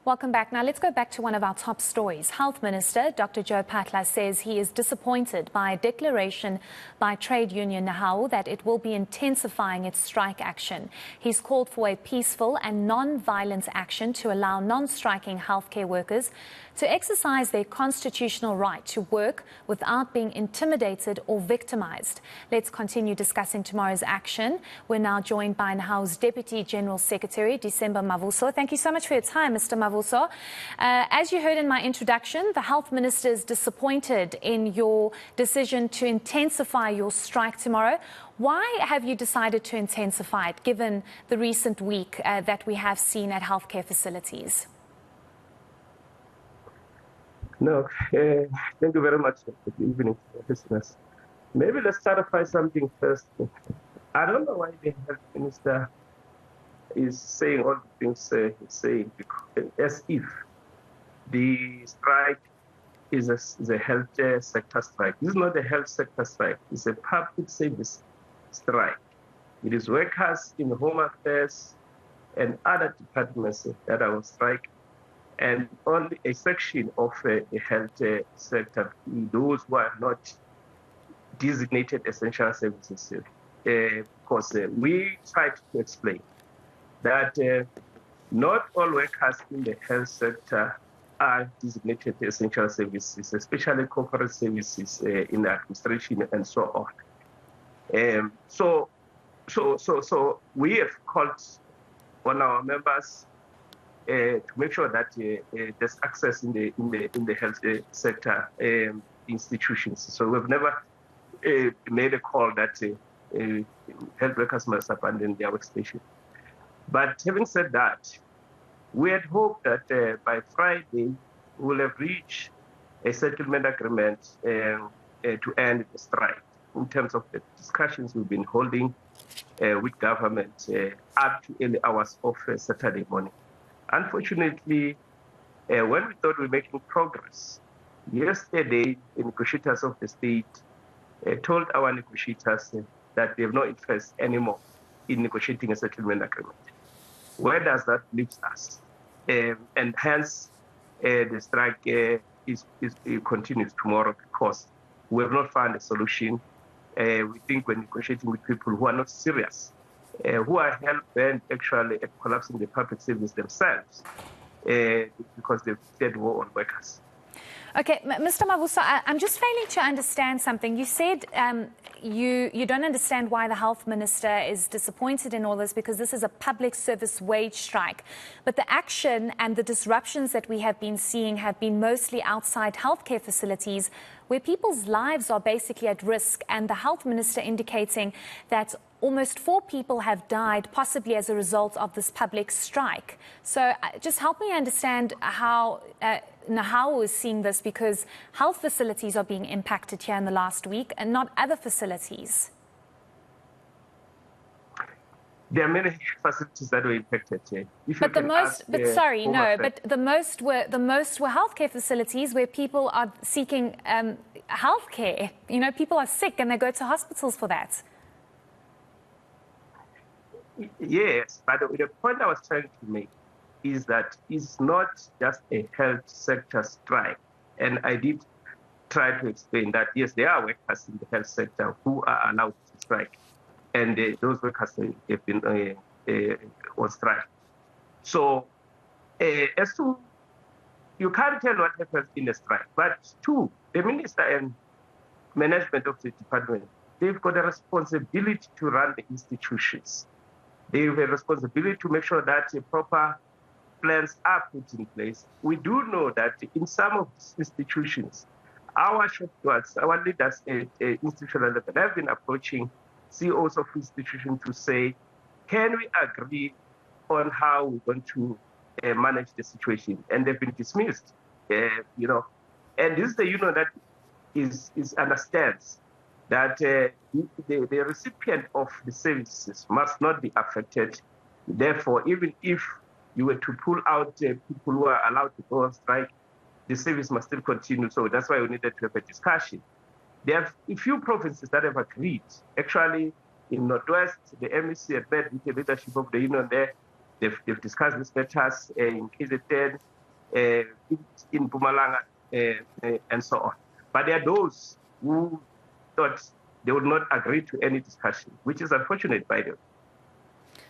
Welcome back. Now let's go back to one of our top stories. Health Minister Dr. Joe Phaahla says he is disappointed by a declaration by trade union Nehawu that it will be intensifying its strike action. He's called for a peaceful and non-violent action to allow non-striking healthcare workers to exercise their constitutional right to work without being intimidated or victimized. Let's continue discussing tomorrow's action. We're now joined by Nehawu's Deputy General Secretary, Mavuso. Thank you so much for your time, Mr. Mavuso. As you heard in my introduction, the Health Minister is disappointed in your decision to intensify your strike tomorrow. Why have you decided to intensify it, given the recent week that we have seen at healthcare facilities? No, thank you very much. Good evening, listeners. Maybe let's clarify something first. I don't know why the Health Minister is saying all the things he's saying, as if the strike is a health sector strike. This is not a health sector strike. It's a public service strike. It is workers in Home Affairs and other departments that are on strike, and only a section of the health sector, those who are not designated essential services. Because we tried to explain that not all workers in the health sector are designated essential services, especially corporate services in administration and so on. So we have called on our members to make sure that there's access in the health sector institutions. So we've never made a call that health workers must abandon their workstation. But having said that, we had hoped that by Friday we will have reached a settlement agreement to end the strike in terms of the discussions we've been holding with government up to early hours of Saturday morning. Unfortunately, when we thought we were making progress, yesterday the negotiators of the state told our negotiators that they have no interest anymore in negotiating a settlement agreement. Where does that leave us? And hence, the strike continues tomorrow because we have not found a solution. We think we're negotiating with people who are not serious, who are hell-bent actually at collapsing the public service themselves because they've declared war on workers. Okay, Mr. Mavuso, I'm just failing to understand something. You said you don't understand why the Health Minister is disappointed in all this because this is a public service wage strike. But the action and the disruptions that we have been seeing have been mostly outside healthcare facilities where people's lives are basically at risk, and the Health Minister indicating that almost 4 people have died, possibly as a result of this public strike. So just help me understand how Nehawu is seeing this, because health facilities are being impacted here in the last week and not other facilities. There are many facilities that were impacted. But the most were healthcare facilities where people are seeking healthcare. You know, people are sick and they go to hospitals for that. Yes, but the point I was trying to make is that it's not just a health sector strike. And I did try to explain that, yes, there are workers in the health sector who are allowed to strike. And those workers have been on strike. So as to, you can't tell what happens in a strike. But 2, the minister and management of the department, they've got a responsibility to run the institutions. They have a responsibility to make sure that proper plans are put in place. We do know that in some of these institutions, our shopkeepers, our leaders at institutional level have been approaching CEOs of institutions to say, can we agree on how we're going to manage the situation? And they've been dismissed, And this is the union that is understands that the recipient of the services must not be affected. Therefore, even if you were to pull out people who are allowed to go on strike, the service must still continue. So that's why we needed to have a discussion. There are a few provinces that have agreed. Actually, in Northwest, the MEC had met with the leadership of the union there. They've discussed these matters in KZN. in Mpumalanga, and so on. But there are those who thought they would not agree to any discussion, which is unfortunate, by the way.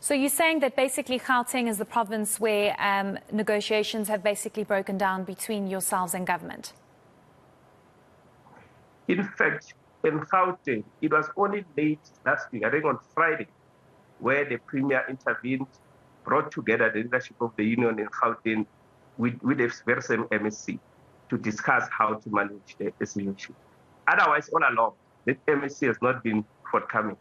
So you're saying that basically Gauteng is the province where negotiations have basically broken down between yourselves and government? In fact, in Gauteng, it was only late last week, I think on Friday, where the Premier intervened, brought together the leadership of the union in Gauteng with the very same MSC to discuss how to manage the situation. Otherwise, all along, the MSC has not been forthcoming.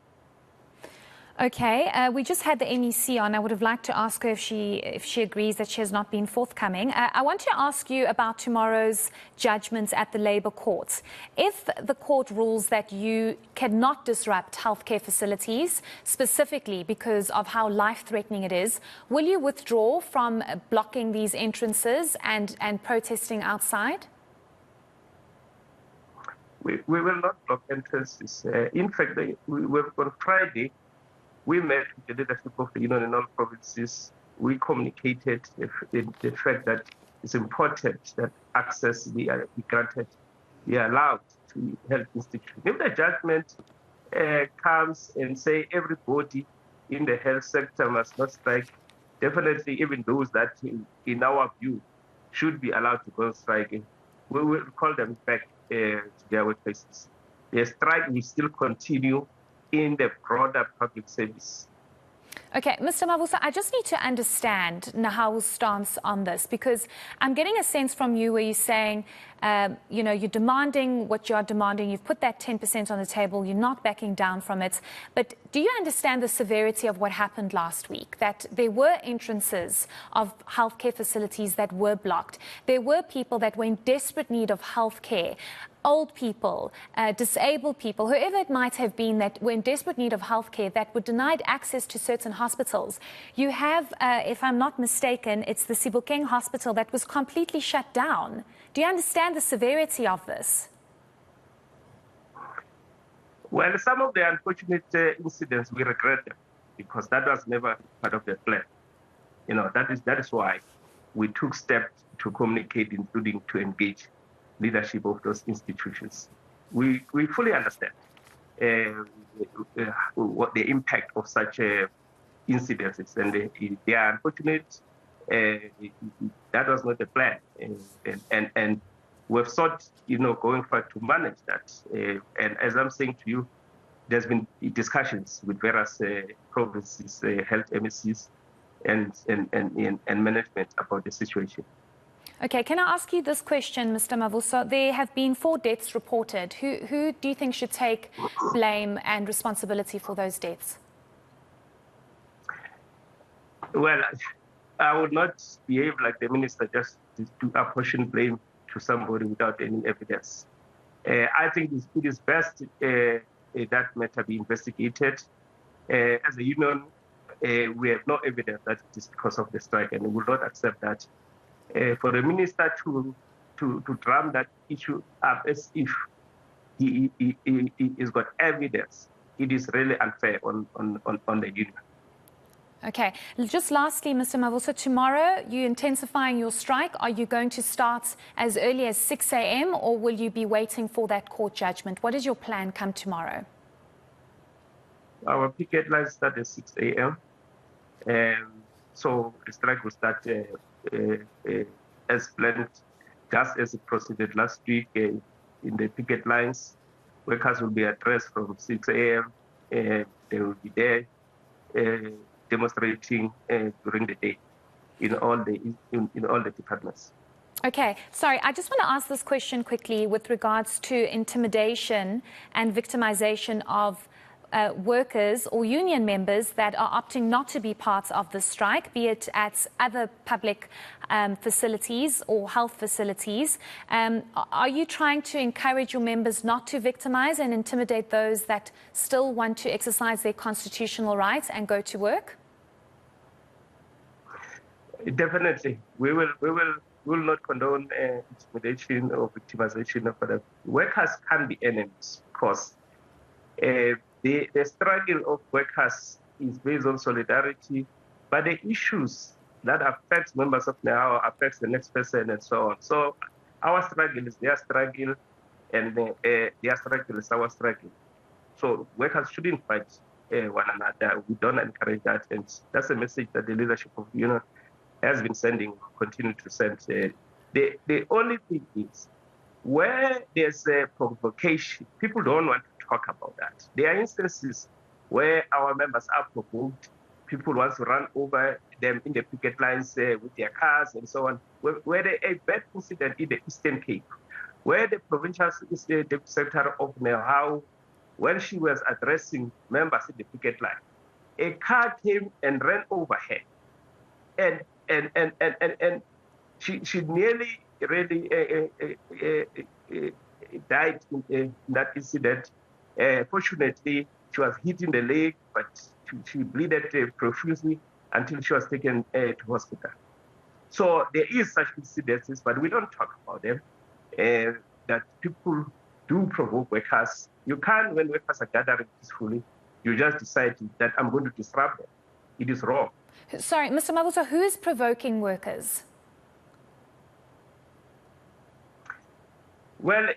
Okay, we just had the NEC on. I would have liked to ask her if she agrees that she has not been forthcoming. I want to ask you about tomorrow's judgments at the Labour courts. If the court rules that you cannot disrupt healthcare facilities, specifically because of how life-threatening it is, will you withdraw from blocking these entrances and protesting outside? We will not block entrances. In fact, on Friday, we met with the leadership of the union in all provinces. We communicated the fact that it's important that access be granted, be allowed to health institutions. If the judgment comes and say everybody in the health sector must not strike, definitely even those that, in our view, should be allowed to go striking, we will call them back to their workplaces. The strike will still continue in the broader public service. Okay, Mr. Mavuso, I just need to understand Nehawu's stance on this, because I'm getting a sense from you where you're saying, you're demanding what you are demanding. You've put that 10% on the table. You're not backing down from it. But do you understand the severity of what happened last week? That there were entrances of healthcare facilities that were blocked. There were people that were in desperate need of healthcare. Old people, disabled people, whoever it might have been that were in desperate need of healthcare that were denied access to certain hospitals. You have, if I'm not mistaken, it's the Sebokeng hospital that was completely shut down. Do you understand the severity of this? Well, some of the unfortunate incidents, we regret them because that was never part of the plan. That is why we took steps to communicate, including to engage leadership of those institutions. We fully understand what the impact of such incidents is, and they are unfortunate. That was not the plan, and we've sought, going forward to manage that. And as I'm saying to you, there's been discussions with various provinces, health MSCs, and management about the situation. Okay, can I ask you this question, Mr. Mavuso? There have been 4 deaths reported. Who do you think should take blame and responsibility for those deaths? Well, I would not behave like the minister just to apportion blame to somebody without any evidence. I think it is best that matter be investigated. As a union, we have no evidence that it is because of the strike, and we will not accept that. For the minister to drum that issue up as if he has got evidence, it is really unfair on the union. Okay. Just lastly, Mr. Mavuso, tomorrow you're intensifying your strike. Are you going to start as early as 6 a.m. or will you be waiting for that court judgment? What is your plan come tomorrow? Our picket lines start at 6 a.m. So the strike will start as planned, just as it proceeded last week in the picket lines. Workers will be addressed from 6 a.m. They will be there demonstrating during the day in all the departments. Okay, sorry, I just want to ask this question quickly with regards to intimidation and victimization of workers or union members that are opting not to be part of the strike, be it at other public facilities or health facilities. Are you trying to encourage your members not to victimize and intimidate those that still want to exercise their constitutional rights and go to work? Definitely. We will not condone intimidation or victimization of other. Workers can be enemies because the struggle of workers is based on solidarity, but the issues that affects members of Nehawu, affects the next person, and so on. So our struggle is their struggle, and their struggle is our struggle. So workers shouldn't fight one another. We don't encourage that, and that's a message that the leadership of the union has been sending, continue to send. The only thing is, where there's a provocation, people don't want to talk about that. There are instances where our members are provoked. People want to run over them in the picket lines with their cars and so on. Where a bad incident in the Eastern Cape, where the provincial deputy secretary of Nehawu, when she was addressing members in the picket line, a car came and ran over her, and she nearly really died in that incident. Fortunately, she was hit in the leg, but she bleeded profusely until she was taken to hospital. So there is such incidences, but we don't talk about them. That people do provoke workers. You can't, when workers are gathering peacefully, you just decide that I'm going to disrupt them. It is wrong. Sorry, Mr. Mavuso, who is provoking workers? Well,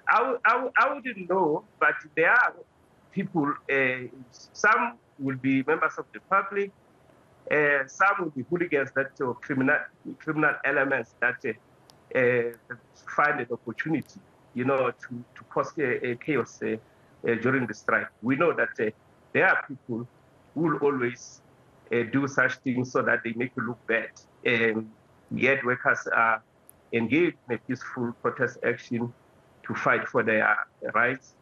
I wouldn't know, but there are people, some will be members of the public, some will be hooligans that criminal elements that find an opportunity, to cause chaos during the strike. We know that there are people who will always do such things so that they make you look bad. Yet workers are engaged in a peaceful protest action to fight for their rights.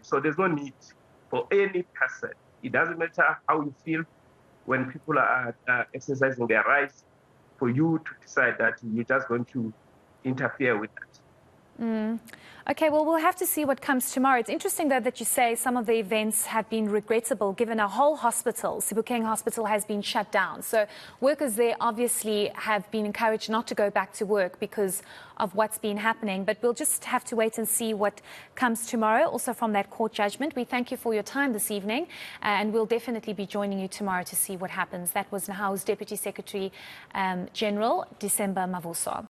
So there's no need for any person. It doesn't matter how you feel when people are exercising their rights, for you to decide that you're just going to interfere with that. Okay, well, we'll have to see what comes tomorrow. It's interesting, though, that you say some of the events have been regrettable, given a whole hospital, Sebokeng Hospital, has been shut down. So workers there obviously have been encouraged not to go back to work because of what's been happening. But we'll just have to wait and see what comes tomorrow, also from that court judgment. We thank you for your time this evening, and we'll definitely be joining you tomorrow to see what happens. That was Nehawu's Deputy Secretary General, December Mavuso.